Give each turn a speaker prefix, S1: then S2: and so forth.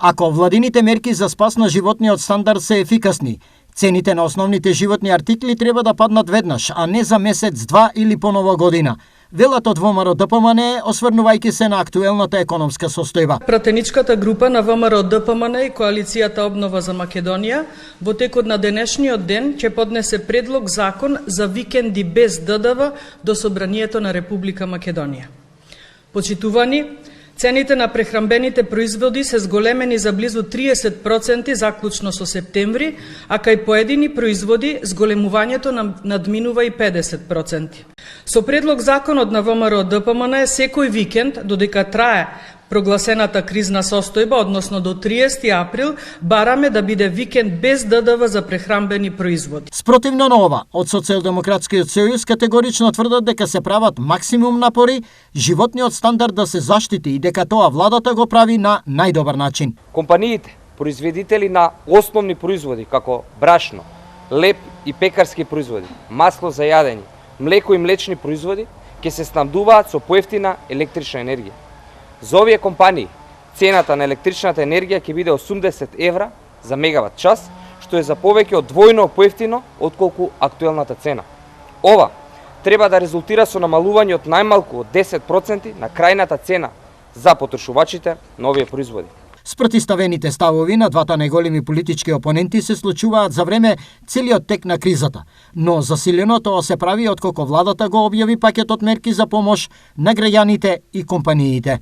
S1: Ако владините мерки за спас на животниот стандард се ефикасни, цените на основните животни артикли треба да паднат веднаш, а не за месец, два или по нова година, велат од ВМРО ДПМН, осврнувајќи се на актуелната економска состојба.
S2: Пратеничката група на ВМРО ДПМН и Коалицијата Обнова за Македонија во текот на денешниот ден ќе поднесе предлог закон за викенди без ДДВ до Собранието на Република Македонија. Почитувани, цените на прехранбените производи се зголемени за близу 30% заклучно со септември, а кај поедини производи зголемувањето надминува и 50%. Со предлог законот на ВМРО ДПМН секој викенд, додека трае прогласената кризна состојба, односно до 30 април, бараме да биде викенд без ДДВ за прехранбени производи.
S1: Спротивно на ова, од Социјалдемократскиот сојуз категорично тврдат дека се прават максимум напори животниот стандард да се заштити и дека тоа владата го прави на најдобар начин.
S3: Компаниите, производители на основни производи како брашно, леп и пекарски производи, масло за јадење, млеко и млечни производи ќе се снабдуваат со поевтина електрична енергија. За овие компании цената на електричната енергија ќе биде 80 евра за мегават час, што е за повеќе од двојно поевтино отколку актуелната цена. Ова треба да резултира со намалување од најмалку од 10% на крајната цена за потрошувачите на овие производи.
S1: Спротиставените ставови на двата најголеми политички опоненти се случуваат за време целиот тек на кризата, но засилено тоа се прави откако владата го објави пакетот мерки за помош на граѓаните и компаниите.